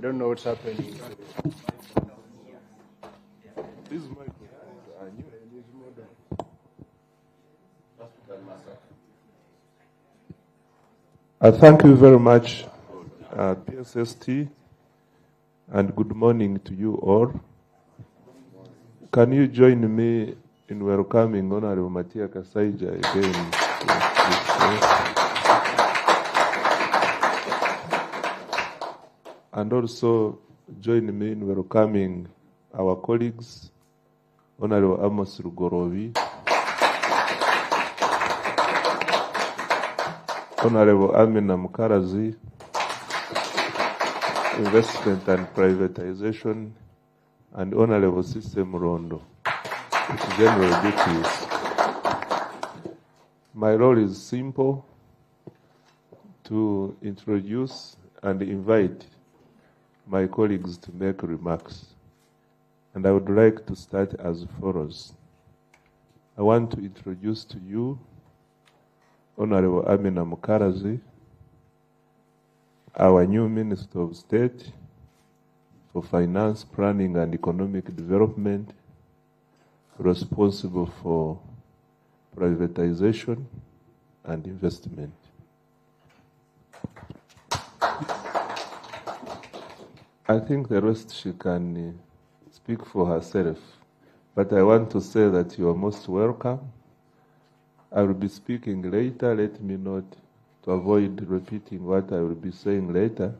don't know what's happening. These microphones are new. Thank you very much, PSST, and good morning to you all. Can you join me in welcoming Honorable Kasaijja again? And also join me in welcoming our colleagues, Honorable Amos Rugorovi, Honorable Amina Mukarazi, Investment and Privatization, and Honorable System Rondo, General Duties. My role is simple: to introduce and invite my colleagues to make remarks. And I would like to start as follows. I want to introduce to you Honorable Amina Mukarazi, our new Minister of State for Finance, Planning and Economic Development, responsible for privatization and investment. I think the rest she can speak for herself, but I want to say that you are most welcome. I will be speaking later. Let me not, to avoid repeating what I will be saying later,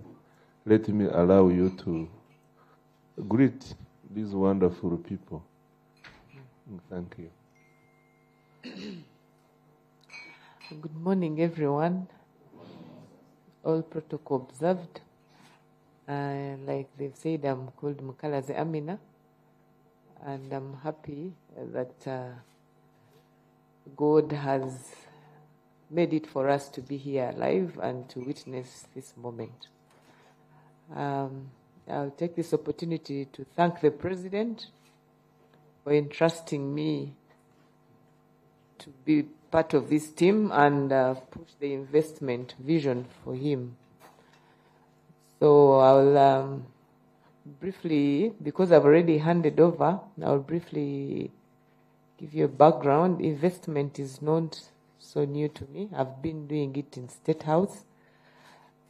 let me allow you to greet these wonderful people. Thank you. Good morning, everyone. All protocol observed. Like they've said, I'm called Mukalazi Amina, and I'm happy that God has made it for us to be here live and to witness this moment. I'll take this opportunity to thank the President for entrusting me to be part of this team and push the investment vision for him. So I'll briefly, because I've already handed over, I'll briefly give you a background. Investment is not so new to me. I've been doing it in State House,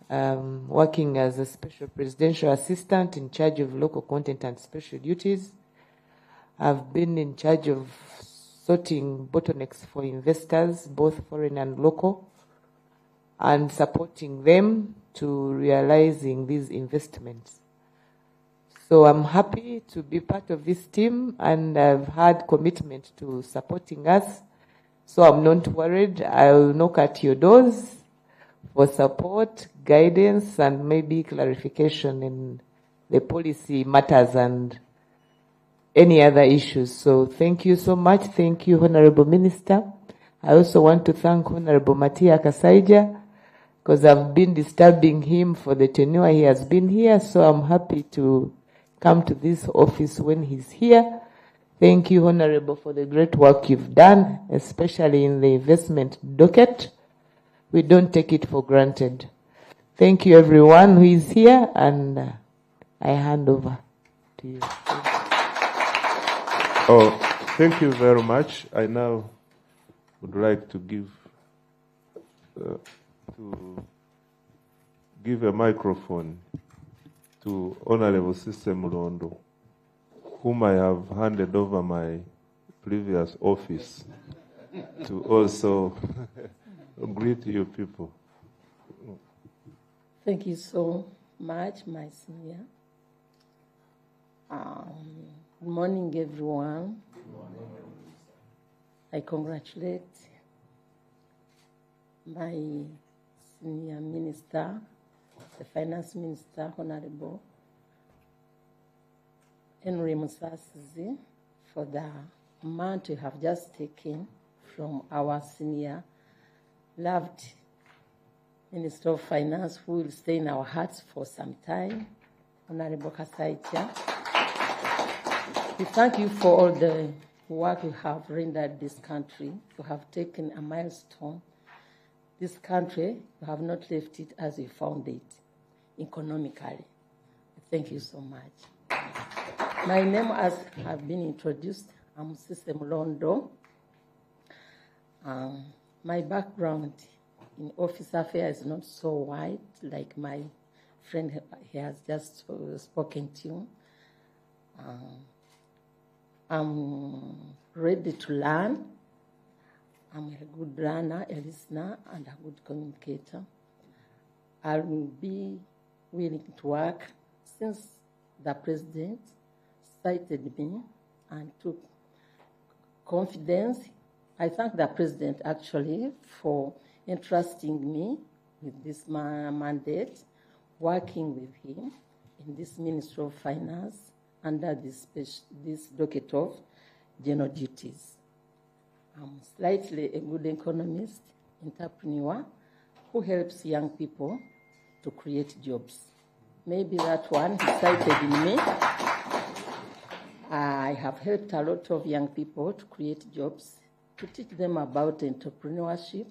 working as a special presidential assistant in charge of local content and special duties. I've been in charge of sorting bottlenecks for investors, both foreign and local, and supporting them to realizing these investments. So I'm happy to be part of this team, and I've had commitment to supporting us. So I'm not worried. I'll knock at your doors for support, guidance, and maybe clarification in the policy matters and any other issues. So thank you so much. Thank you, Honorable Minister. I also want to thank Honorable Kasaijja, because I've been disturbing him for the tenure he has been here. So I'm happy to come to this office when he's here. Thank you, Honorable, for the great work you've done, especially in the investment docket. We don't take it for granted. Thank you, everyone who is here, and I hand over to you. Oh, thank you very much. I now would like to give a microphone to Honorable System Rondo, whom I have handed over my previous office to also greet you people. Thank you so much, my senior. Good morning, everyone. Good morning. I congratulate my senior minister, the finance minister, Honorable Henry Musasizi, for the amount you have just taken from our senior loved Minister of Finance, who will stay in our hearts for some time, Honorable Kasaijja. We thank you for all the work you have rendered this country. You have taken a milestone. This country, you have not left it as you found it economically. Thank you so much. My name, as have been introduced, I'm Musasizi Mulondo. My background in office affairs is not so wide, like my friend he has just spoken to. I'm ready to learn. I'm a good learner, a listener, and a good communicator. I will be willing to work since the president cited me and took confidence. I thank the president actually for entrusting me with this mandate, working with him in this Ministry of Finance under this docket of general duties. I'm slightly a good economist, entrepreneur, who helps young people to create jobs. Maybe that one he cited in me. I have helped a lot of young people to create jobs, to teach them about entrepreneurship.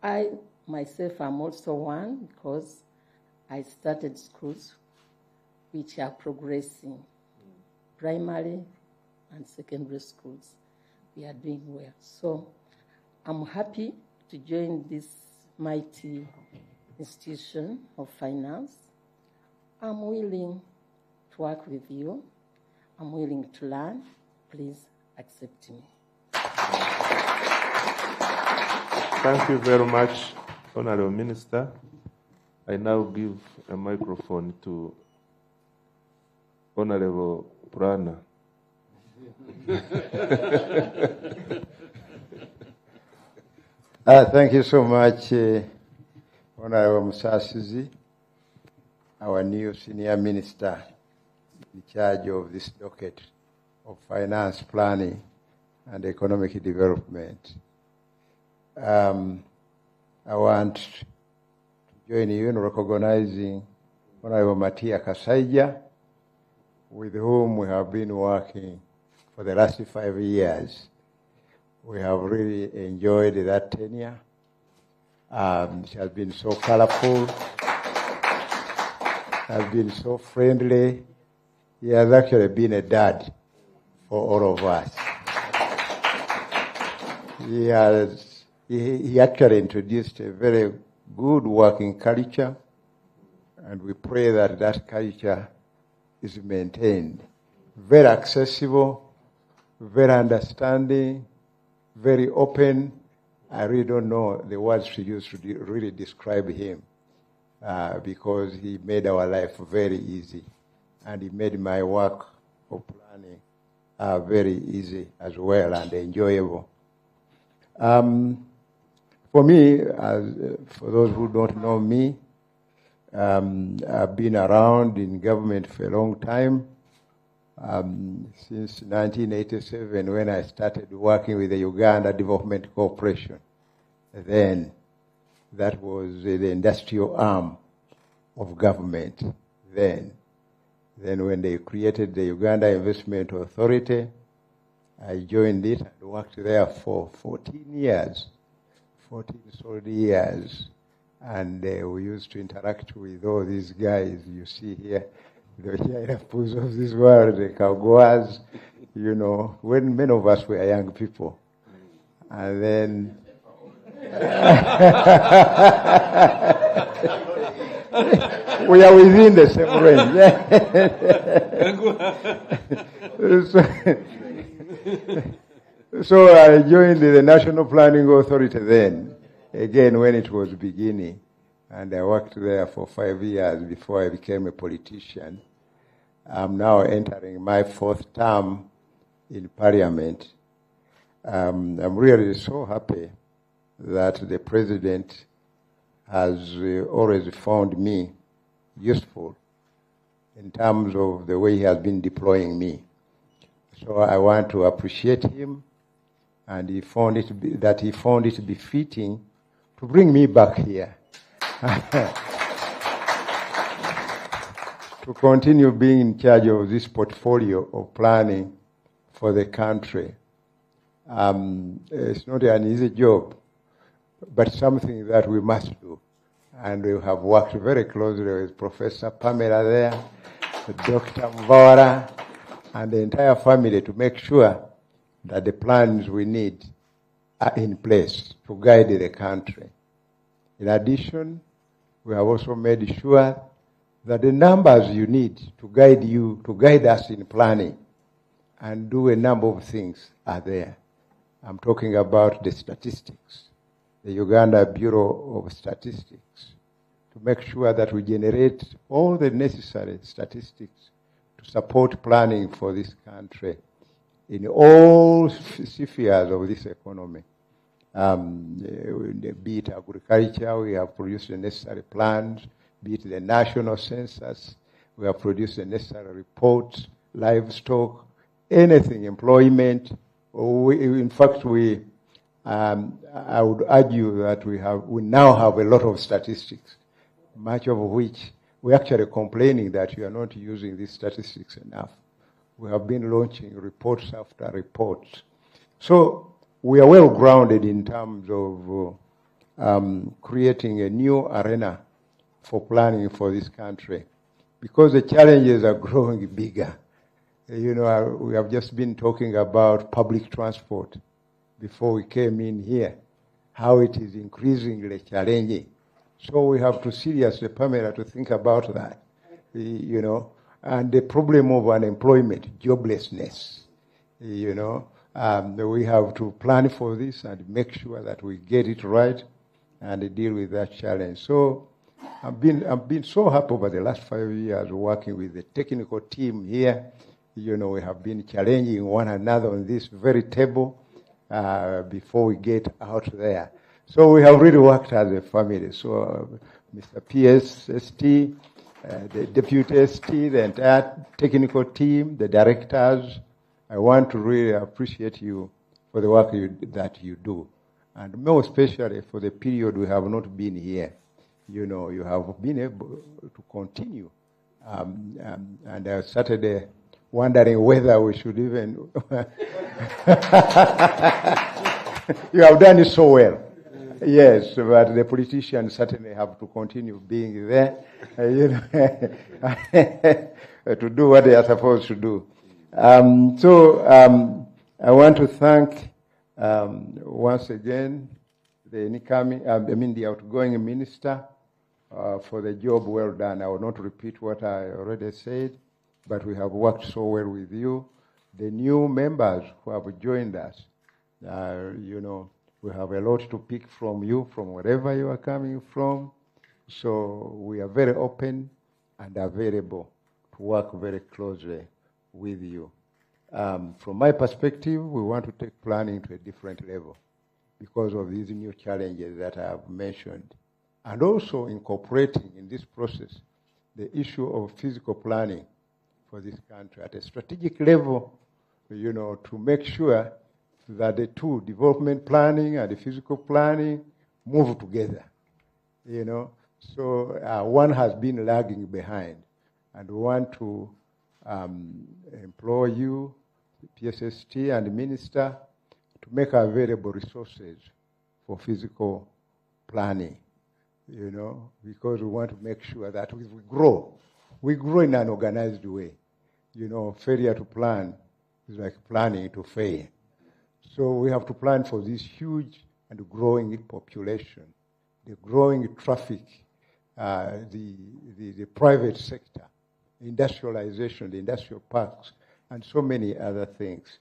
I myself am also one because I started schools which are progressing, primary and secondary schools. We are doing well. So I'm happy to join this mighty institution of finance. I'm willing to work with you. I'm willing to learn. Please accept me. Thank you very much, Honorable Minister. I now give a microphone to Honorable Prana. Thank you so much, Honorable Musasizi, our new senior minister in charge of this docket of finance planning and economic development. I want to join you in recognizing Honorable Kasaijja, with whom we have been working for the last 5 years. We have really enjoyed that tenure. She has been so colorful, has been so friendly. He has actually been a dad for all of us. He actually introduced a very good working culture, and we pray that that culture is maintained. Very accessible, very understanding, very open. I really don't know the words to use to really describe him, because he made our life very easy, and he made my work of planning very easy as well and enjoyable. For me, for those who don't know me, I've been around in government for a long time, since 1987 when I started working with the Uganda Development Corporation. Then that was the industrial arm of government then. Then when they created the Uganda Investment Authority, I joined it and worked there for 14 years, 14 solid years. And we used to interact with all these guys you see here, the Yairapus of this world, the Kagoas, you know, when many of us were young people. And then we are within the same range. So I joined the National Planning Authority then, again when it was beginning, and I worked there for 5 years before I became a politician. I'm now entering my 4th term in Parliament. I'm really so happy that the President has always found me useful in terms of the way he has been deploying me. So I want to appreciate him, and he found it befitting to bring me back here to continue being in charge of this portfolio of planning for the country. It's not an easy job, but something that we must do. And we have worked very closely with Professor Pamela there, Dr. Mvara, and the entire family to make sure that the plans we need are in place to guide the country. In addition, we have also made sure that the numbers you need to guide us in planning and do a number of things are there. I'm talking about the statistics, the Uganda Bureau of Statistics, to make sure that we generate all the necessary statistics to support planning for this country in all spheres of this economy. Be it agriculture, we have produced the necessary plans. Be it the national census, we have produced the necessary reports, livestock, anything, employment. In fact, I would argue that we now have a lot of statistics, much of which we're actually complaining that we are not using these statistics enough. We have been launching reports after reports. So we are well grounded in terms of creating a new arena for planning for this country, because the challenges are growing bigger. You know, we have just been talking about public transport before we came in here, how it is increasingly challenging. So we have to seriously, Pamela, to think about that, you know, and the problem of unemployment, joblessness, you know. We have to plan for this and make sure that we get it right and deal with that challenge. So I've been so happy over the last 5 years working with the technical team here. You know, we have been challenging one another on this very table before we get out there. So we have really worked as a family. So Mr. PSST, the Deputy ST, the entire technical team, the directors, I want to really appreciate you for the work that you do. And more especially for the period we have not been here. You know, you have been able to continue. And I started wondering whether we should even... You have done it so well. Yes, but the politicians certainly have to continue being there, you know, to do what they are supposed to do. I want to thank once again the outgoing minister for the job well done. I will not repeat what I already said, but we have worked so well with you. The new members who have joined us, you know, we have a lot to pick from you, from wherever you are coming from. So we are very open and available to work very closely with you. From my perspective, we want to take planning to a different level because of these new challenges that I have mentioned. And also incorporating in this process the issue of physical planning for this country at a strategic level, you know, to make sure that the two, development planning and the physical planning, move together, you know. So one has been lagging behind, and we want to employ you, the PSST and the minister, to make available resources for physical planning, you know, because we want to make sure that we grow in an organized way. You know, failure to plan is like planning to fail. So we have to plan for this huge and growing population, the growing traffic, the private sector, industrialization, the industrial parks, and so many other things.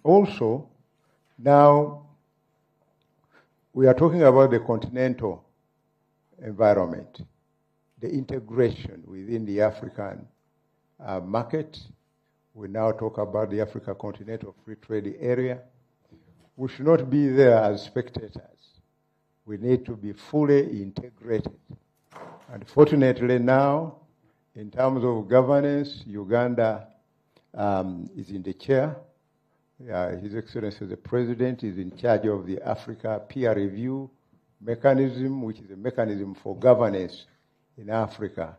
Also, now we are talking about the continental environment, the integration within the African market. We now talk about the Africa Continental Free Trade Area. We should not be there as spectators. We need to be fully integrated. And fortunately now, in terms of governance, Uganda is in the chair. His Excellency the President is in charge of the Africa Peer Review mechanism, which is a mechanism for governance in Africa.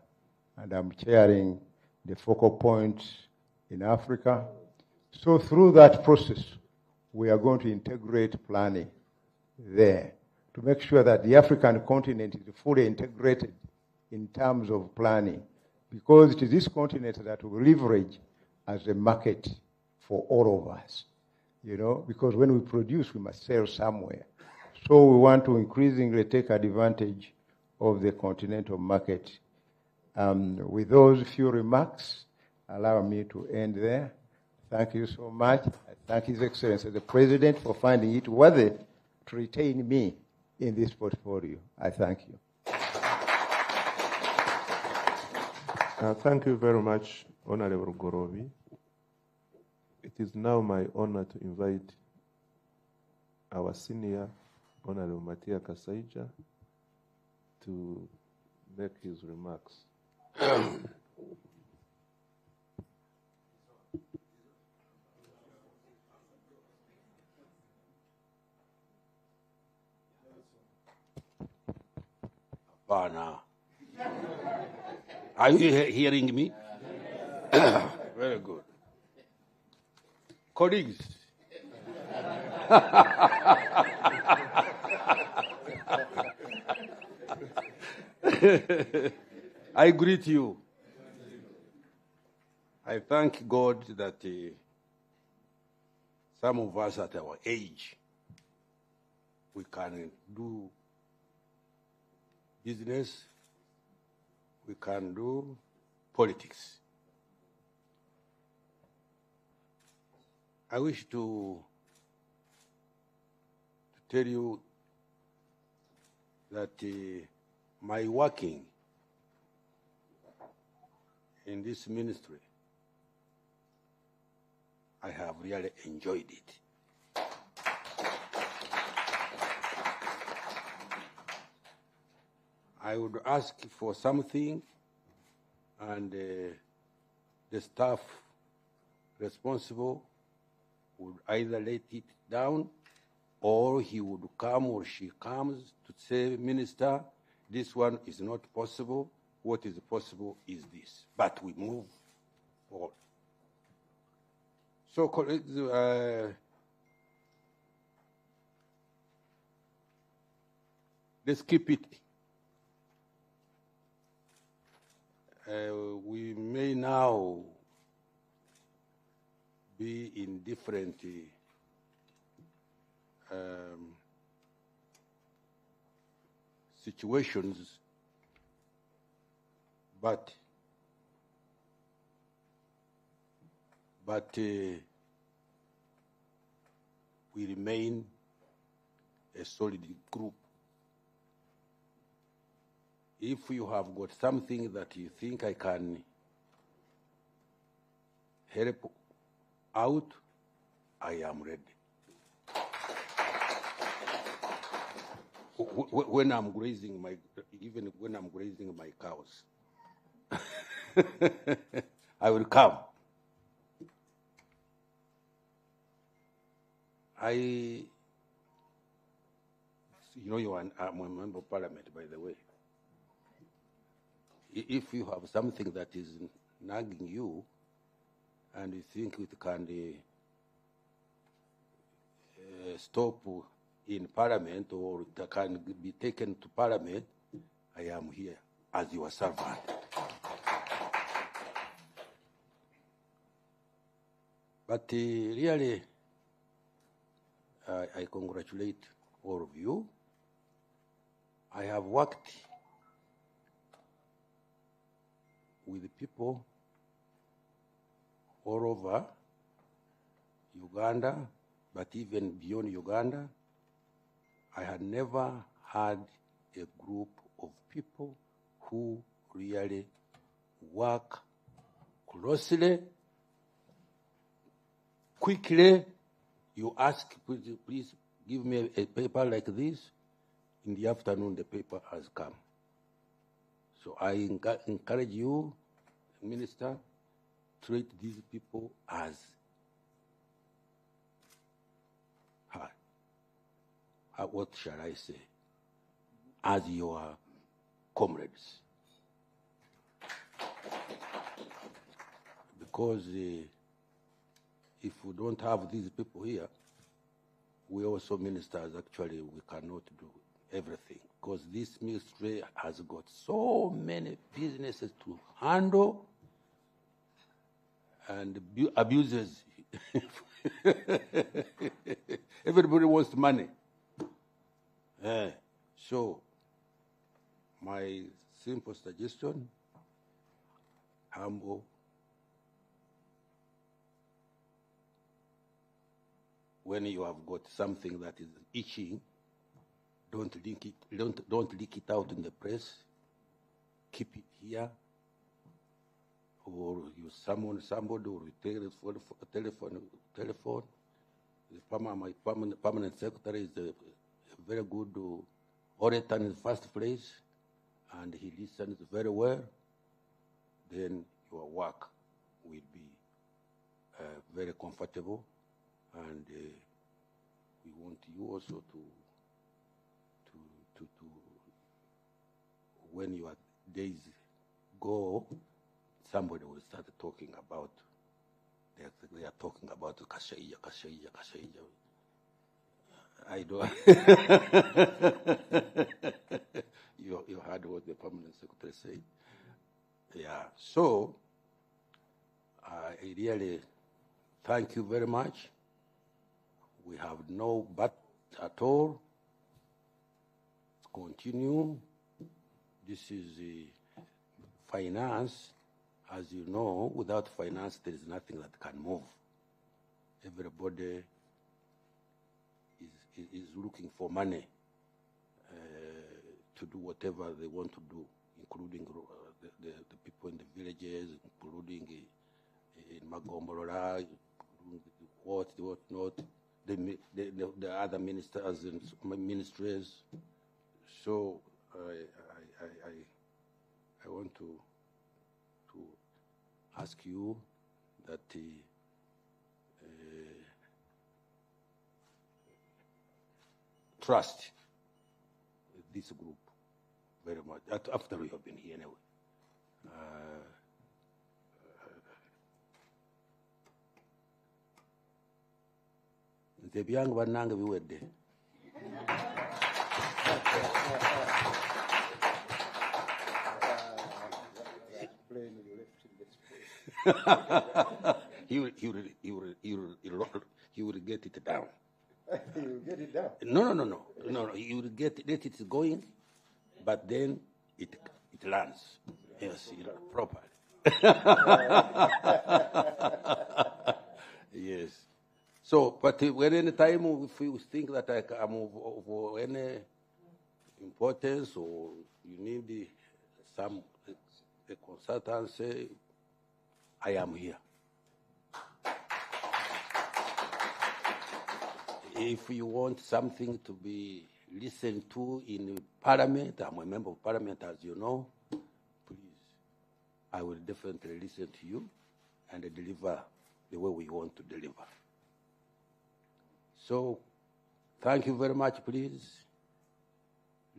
And I'm chairing the focal points in Africa. So through that process, we are going to integrate planning there to make sure that the African continent is fully integrated in terms of planning because it is this continent that will leverage as a market for all of us, because when we produce, we must sell somewhere. So we want to increasingly take advantage of the continental market. With those few remarks, allow me to end there. Thank you so much. I thank His Excellency the President for finding it worthy to retain me in this portfolio. I thank you. Thank you very much, Honorable Gorobi. It is now my honor to invite our senior, Honorable Matia Kasaijja, to make his remarks. Bana. Are you hearing me? Very good. Colleagues. I greet you. I thank God that some of us at our age, we can do business, we can do politics. I wish to tell you that my working in this ministry, I have really enjoyed it. I would ask for something, and the staff responsible would either let it down, or he would come or she comes to say, Minister, this one is not possible. What is possible is this. But we move forward. So, colleagues, let's keep it. We may now be in different situations, but we remain a solid group. If you have got something that you think I can help out, I am ready. When I'm grazing even when I'm grazing my cows, I will come. I'm a member of Parliament, by the way. If you have something that is nagging you, and you think it can stop in Parliament, or it can be taken to Parliament, I am here as your servant. But really, I congratulate all of you. I have worked with people all over Uganda, but even beyond Uganda. I had never had a group of people who really work closely, quickly. You ask, please give me a paper like this. In the afternoon, the paper has come. So I encourage you, Minister, treat these people as what shall I say, as your comrades. Because if we don't have these people here, we also ministers, actually, we cannot do everything. because this ministry has got so many businesses to handle and abuses. Everybody wants money. So, my simple suggestion, humble, when you have got something that is itching, don't leak it out in the press. Keep it here, or you summon somebody, or you telephone. My permanent secretary is a very good orator in the first place, and he listens very well. Then your work will be very comfortable, and we want you also to when your days go, somebody will start talking about. They are talking about Kasaijja. I don't. You heard what the permanent secretary said. Yeah. So I really thank you very much. We have no but at all. Continue. This is finance. As you know, without finance, there is nothing that can move. Everybody is looking for money to do whatever they want to do, including the people in the villages, including in Magombolola, what not, the other ministers and ministries. So I want to ask you that trust this group very much. After we have been here anyway. Nze byange bannange biwedde. He will get it down. He will get it down. No. He will let it going, but then it lands. Yes, properly. Yes. So, but when any time if you think that I'm of any importance or you need some consultancy, I am here. If you want something to be listened to in Parliament, I'm a member of Parliament, as you know, please, I will definitely listen to you and deliver the way we want to deliver. So, thank you very much, please.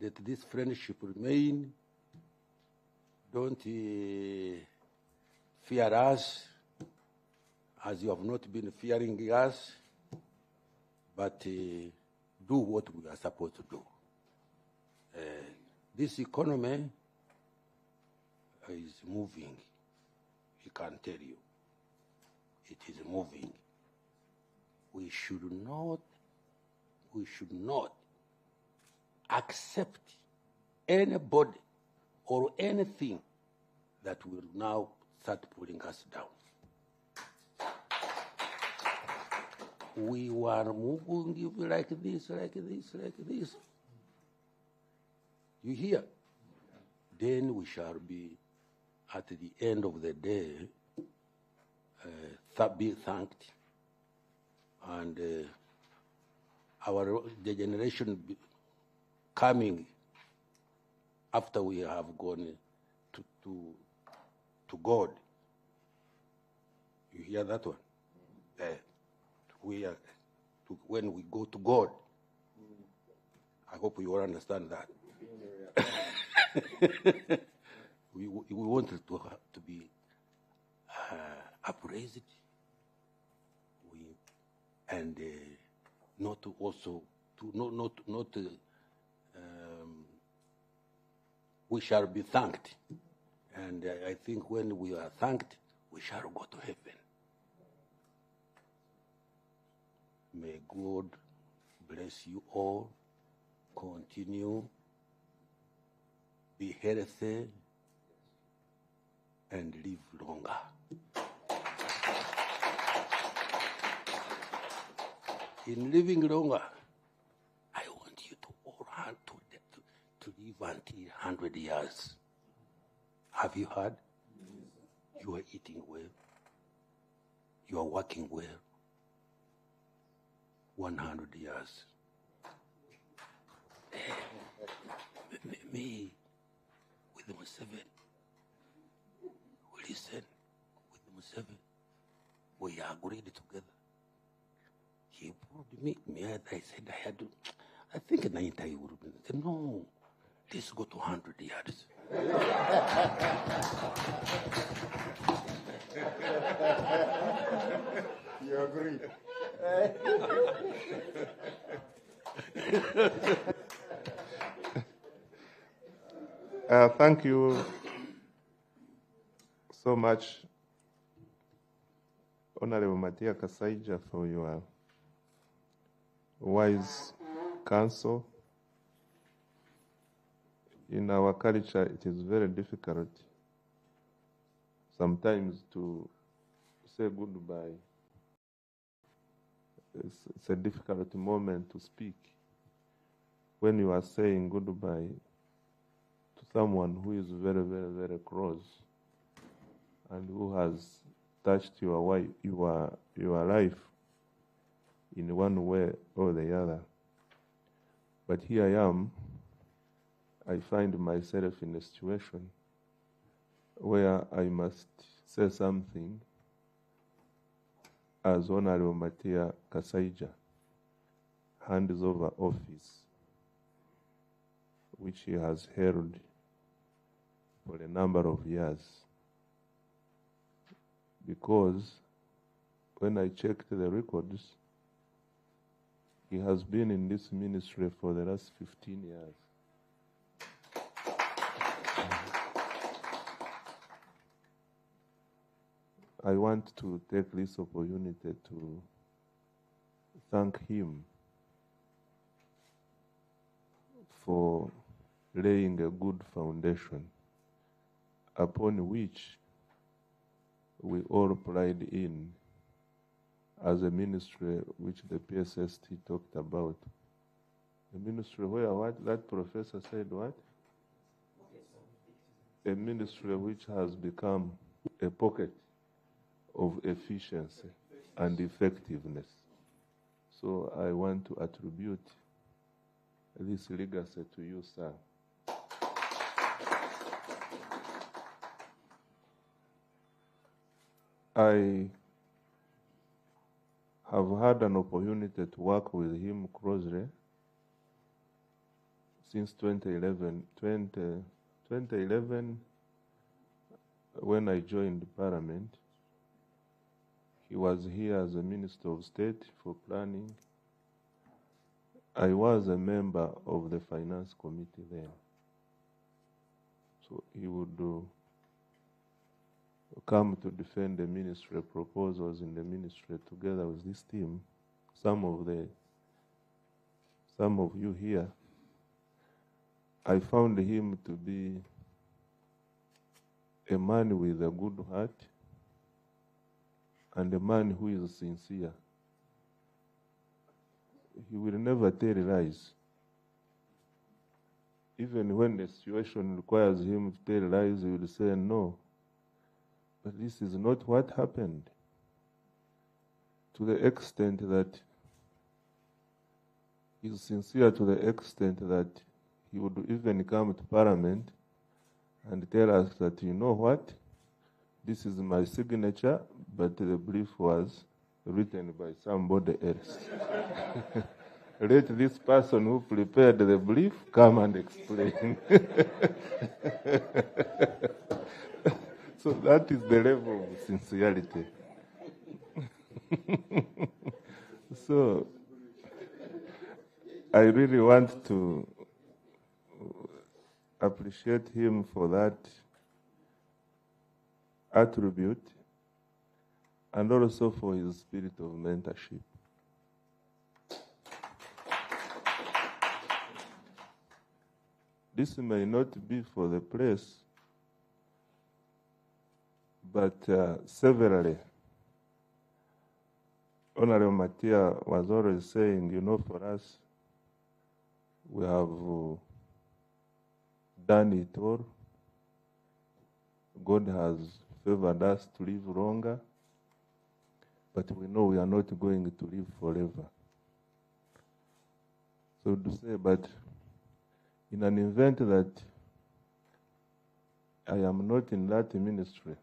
Let this friendship remain. Don't fear us, as you have not been fearing us, but do what we are supposed to do. This economy is moving. I can tell you, it is moving. We should not accept anybody or anything that will now start pulling us down. We were moving like this. You hear? Then we shall be, at the end of the day, be thanked. And the generation coming after we have gone to God. You hear that one? When we go to God, I hope you all understand that. we want it to be upraised, and not also to not we shall be thanked. And I think when we are thanked, we shall go to heaven. May God bless you all. Continue. Be healthy and live longer. In living longer, I want you to all have to live until 100 years. Have you heard? You are eating well. You are working well. 100 years. Me, with Museveni, listen, with Museveni, we agreed together. He proved me, I said I had to, I think 90 I would have been. I said, no, let's go to 100 years. You agree? Thank you so much, Honorable Matia Kasaijja, for your wise counsel. In our culture, it is very difficult sometimes to say goodbye. It's a difficult moment to speak when you are saying goodbye to someone who is very, very, very close and who has touched your life in one way or the other. But here I am. I find myself in a situation where I must say something as Honorable Matia Kasaijja hands over office, which he has held for a number of years. Because when I checked the records, he has been in this ministry for the last 15 years. I want to take this opportunity to thank him for laying a good foundation upon which we all pride in as a ministry which the PSST talked about. A ministry where what? That professor said what? A ministry which has become a pocket of efficiency and effectiveness. So I want to attribute this legacy to you, sir. I have had an opportunity to work with him closely since 2011. 2011, when I joined Parliament, he was here as a Minister of State for Planning. I was a member of the Finance Committee then. So he would come to defend the ministry proposals in the ministry together with this team. Some of you here, I found him to be a man with a good heart and a man who is sincere. He will never tell lies. Even when the situation requires him to tell lies, he will say no. But this is not what happened. To the extent that he is sincere, to the extent that he would even come to Parliament and tell us that, you know what, this is my signature, but the brief was written by somebody else. Let this person who prepared the brief come and explain. So that is the level of sincerity. So I really want to appreciate him for that attribute and also for his spirit of mentorship. This may not be for the press, but severally, Honorable Matia was always saying, you know, for us, we have done it all. God has favored us to live longer, but we know we are not going to live forever. So to say, but in an event that I am not in that ministry,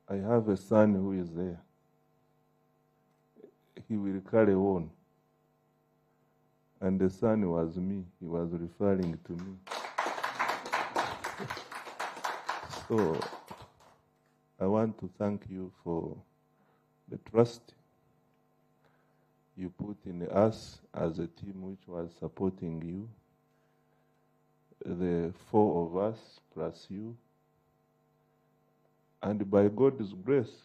I have a son who is there. He will carry on. And the son was me. He was referring to me. So I want to thank you for the trust you put in us as a team which was supporting you, the 4 of us plus you. And by God's grace,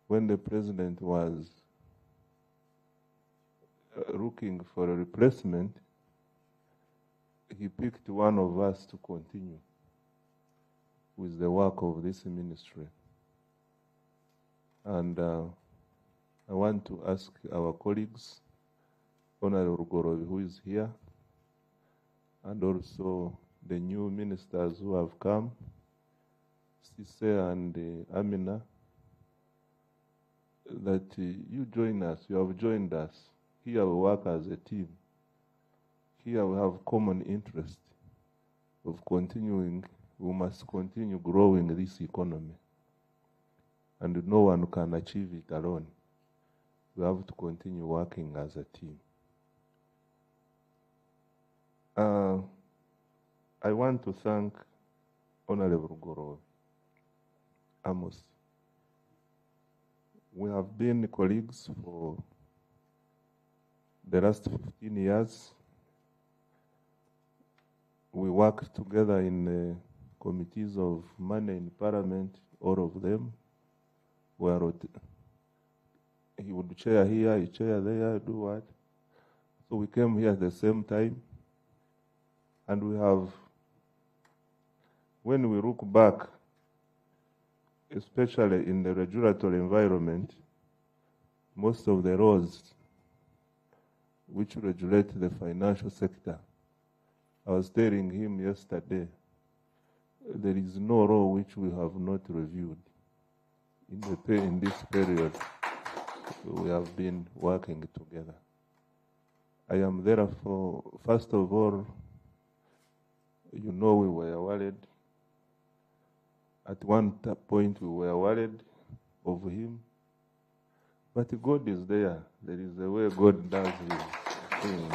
when the president was looking for a replacement, he picked one of us to continue with the work of this ministry. And I want to ask our colleagues, Honorable Gorobi, who is here, and also the new ministers who have come, Sise and Amina, that you join us, you have joined us. Here we work as a team. Here we have common interest of continuing, we must continue growing this economy. And no one can achieve it alone. We have to continue working as a team. I want to thank Honorable Gorobi Amos. We have been colleagues for the last 15 years. We worked together in committees of money in Parliament, all of them. Where he would chair here, he chair there, do what. So we came here at the same time. And we have, when we look back, especially in the regulatory environment, most of the laws which regulate the financial sector, I was telling him yesterday, there is no law which we have not reviewed in this period. We have been working together. I am therefore, first of all, you know, we were worried. At one point we were worried of him. But God is there. There is a way God does his things.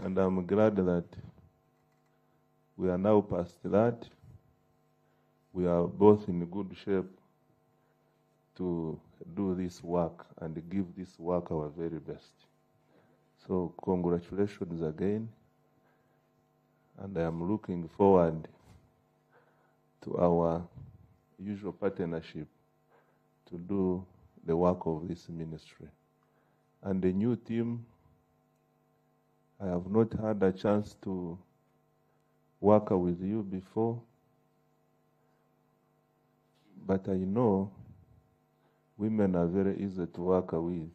And I'm glad that we are now past that. We are both in good shape to do this work and give this work our very best. So congratulations again. And I am looking forward to our usual partnership to do the work of this ministry. And the new team, I have not had a chance to work with you before, but I know women are very easy to work with.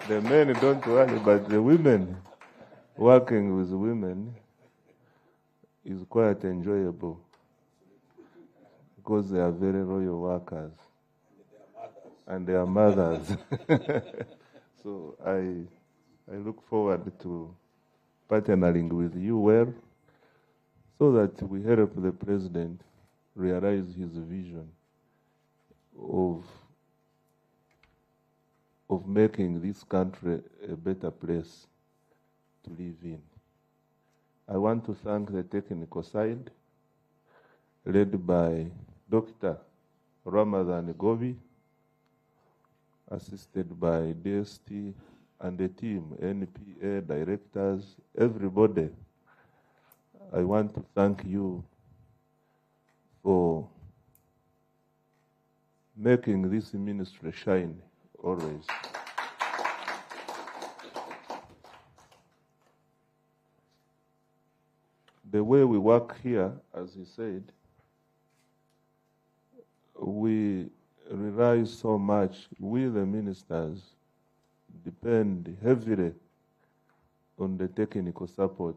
The men don't worry, but the women, working with women is quite enjoyable because they are very loyal workers and they are mothers. So I look forward to partnering with you well so that we help the president realize his vision of making this country a better place to live in. I want to thank the technical side, led by Dr. Ramadan Gobi, assisted by DST and the team, NPA, directors, everybody, I want to thank you for making this ministry shine always. The way we work here, as he said, we rely so much, we the ministers depend heavily on the technical support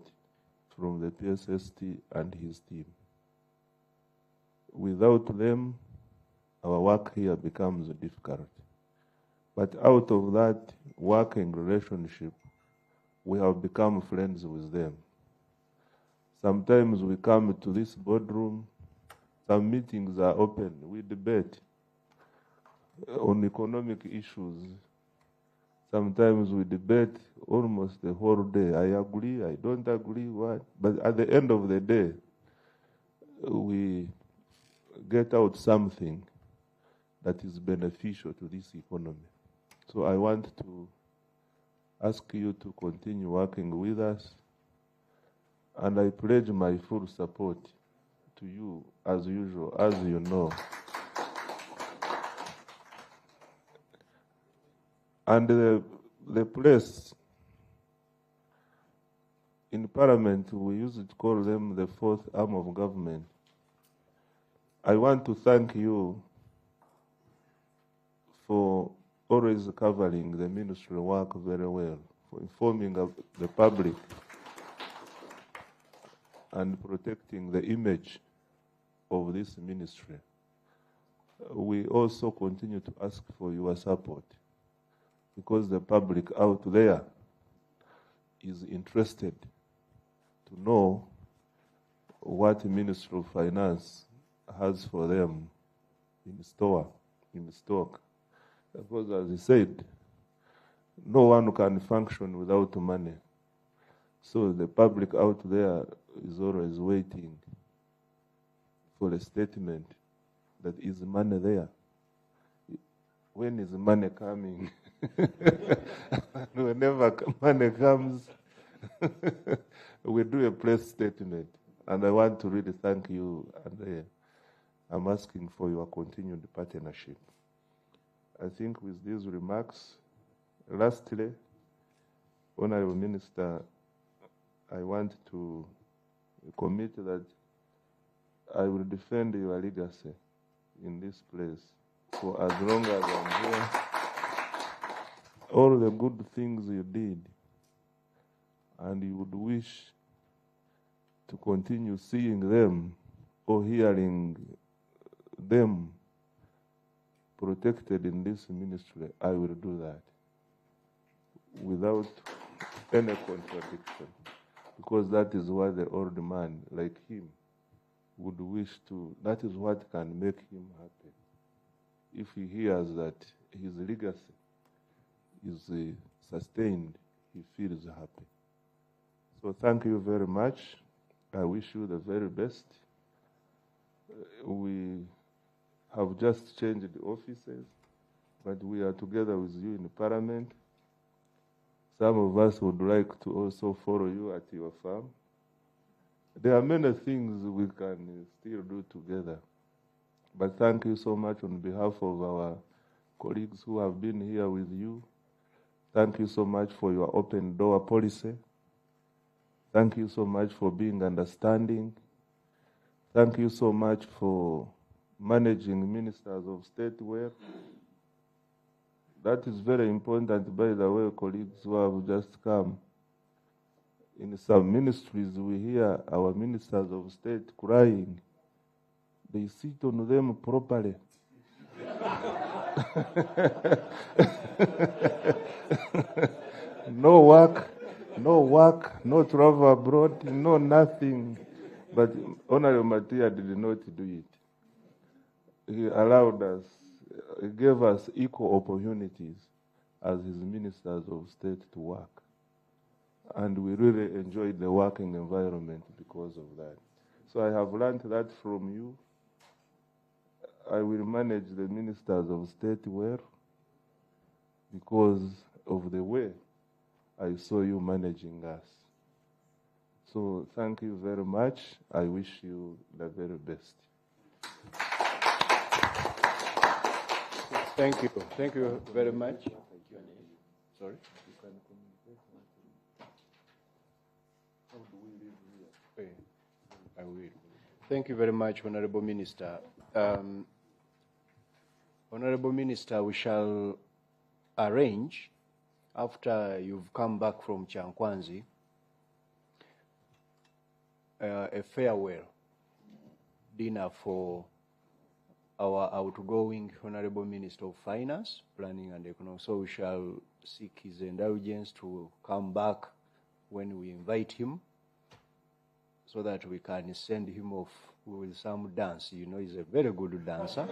from the PSST and his team. Without them, our work here becomes difficult. But out of that working relationship, we have become friends with them. Sometimes we come to this boardroom, some meetings are open, we debate on economic issues. Sometimes we debate almost the whole day. I agree, I don't agree, what? But at the end of the day, we get out something that is beneficial to this economy. So I want to ask you to continue working with us, and I pledge my full support to you as usual, as you know. And the place in Parliament, we used to call them the fourth arm of government. I want to thank you for always covering the ministry work very well, for informing the public and protecting the image of this ministry. We also continue to ask for your support because the public out there is interested to know what the Ministry of Finance has for them in store, in stock. Because as he said, no one can function without money. So the public out there is always waiting for a statement that is money there. When is money coming? Whenever money comes, we do a press statement. And I want to really thank you, and I'm asking for your continued partnership. I think with these remarks, lastly, Honorable Minister, I want to commit that I will defend your legacy in this place for as long as I'm here. All the good things you did, and you would wish to continue seeing them or hearing them protected in this ministry, I will do that without any contradiction, because that is what the old man like him would wish to, that is what can make him happy. If he hears that his legacy is sustained, he feels happy. So thank you very much. I wish you the very best. We have just changed the offices, but we are together with you in Parliament. Some of us would like to also follow you at your farm. There are many things we can still do together. But thank you so much on behalf of our colleagues who have been here with you. Thank you so much for your open door policy. Thank you so much for being understanding. Thank you so much for managing ministers of state well. That is very important, by the way, colleagues who have just come. In some ministries, we hear our ministers of state crying. They sit on them properly. No work, no travel abroad, no nothing. But Honorable Matia did not do it. He allowed us, he gave us equal opportunities as his ministers of state to work. And we really enjoyed the working environment because of that. So I have learned that from you. I will manage the ministers of state well because of the way I saw you managing us. So thank you very much. I wish you the very best. Thank you. Thank you very much. Sorry? How do we leave here? I will. Thank you very much, Honorable Minister. Honorable Minister, we shall arrange, after you've come back from Chankwanzi, a farewell dinner for our outgoing Honorable Minister of Finance, Planning and Economics. So we shall seek his indulgence to come back when we invite him, so that we can send him off with some dance. You know, he's a very good dancer.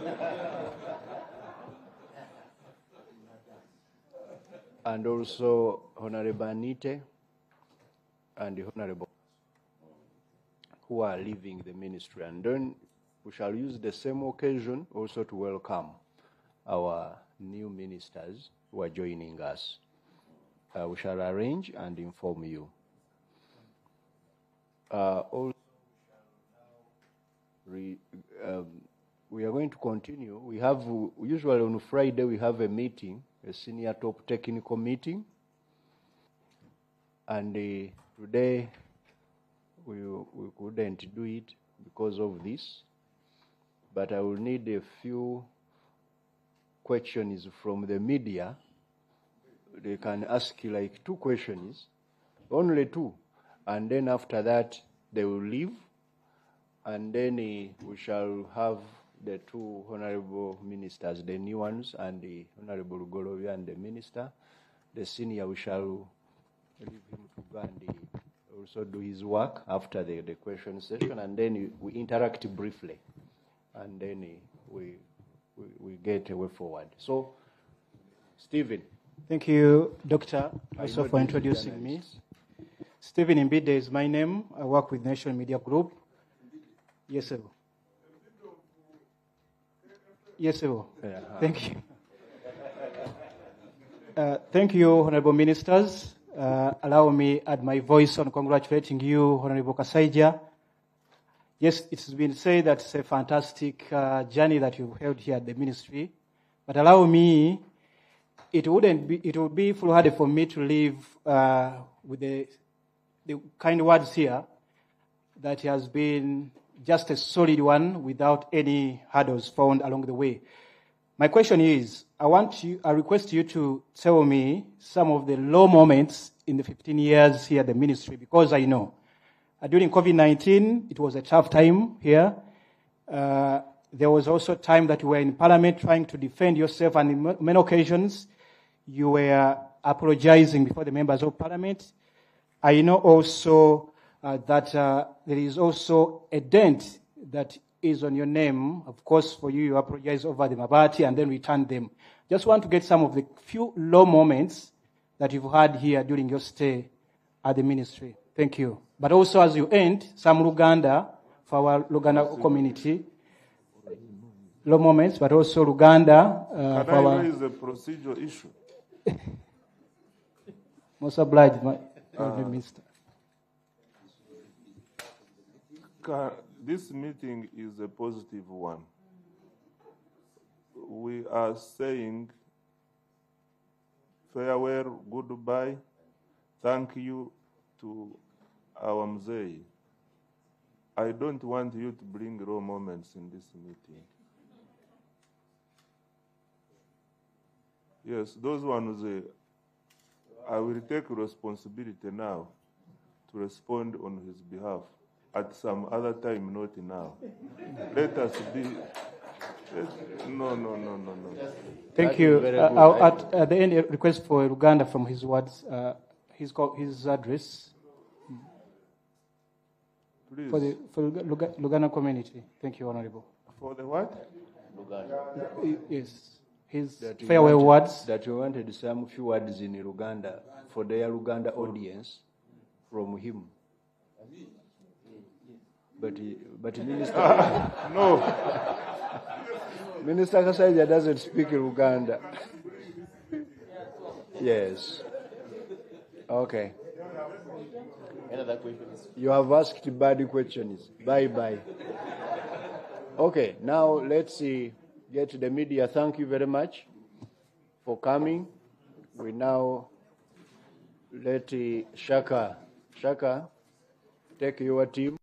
And also Honorable Anite and the Honorable who are leaving the ministry. And then we shall use the same occasion also to welcome our new ministers who are joining us. We shall arrange and inform you. Also, we are going to continue. We have, usually on Friday, we have a meeting, a senior top technical meeting. And today, we couldn't do it because of this. But I will need a few questions from the media. They can ask you like 2 questions, only 2. And then after that, they will leave. And then we shall have the 2 honorable ministers, the new ones, and the Honorable Golovia and the minister. The senior, we shall leave him to go and also do his work after the question session. And then we interact briefly. And then we get a way forward. So, Stephen. Thank you, Doctor, also for introducing me. Stephen Imbide is my name. I work with National Media Group. Yes, sir. Yes, sir. Thank you. Thank you, Honorable Ministers. Allow me to add my voice on congratulating you, Honorable Kasaijja. Yes, it's been said that it's a fantastic journey that you've held here at the ministry. But allow me, it would be foolhardy for me to leave with the kind words here that has been just a solid one without any hurdles found along the way. My question is, I request you to tell me some of the low moments in the 15 years here at the ministry, because I know during COVID-19, it was a tough time here. There was also time that you were in Parliament trying to defend yourself, and on many occasions, you were apologizing before the members of Parliament. I know also that there is also a dent that is on your name. Of course, for you, you apologize over the Mabati and then return them. Just want to get some of the few low moments that you've had here during your stay at the ministry. Thank you. But also, as you end, some Luganda for our Luganda community. Low moments, but also Luganda for our... Can I raise a procedural issue? Most obliged, my Minister. This meeting is a positive one. We are saying farewell, goodbye, thank you to our mzee. I don't want you to bring raw moments in this meeting. Yes, those ones, I will take responsibility now to respond on his behalf. At some other time, not now. Let us be... No. Thank you. At the end, a request for Uganda from his words, his address. Please. For Luganda community. Thank you, Honorable. For the what? Luganda. Yes. His farewell words. That you wanted some few words in Uganda for their Uganda audience from him. But Minister... No. Minister Kasaijja doesn't speak Uganda. Yes. Okay. Another question. You have asked bad questions. Bye-bye. Okay, now let's get to the media. Thank you very much for coming. We now let Shaka take your team.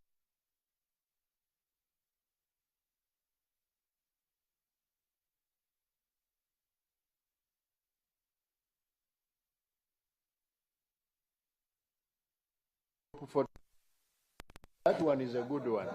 For that one is a good one.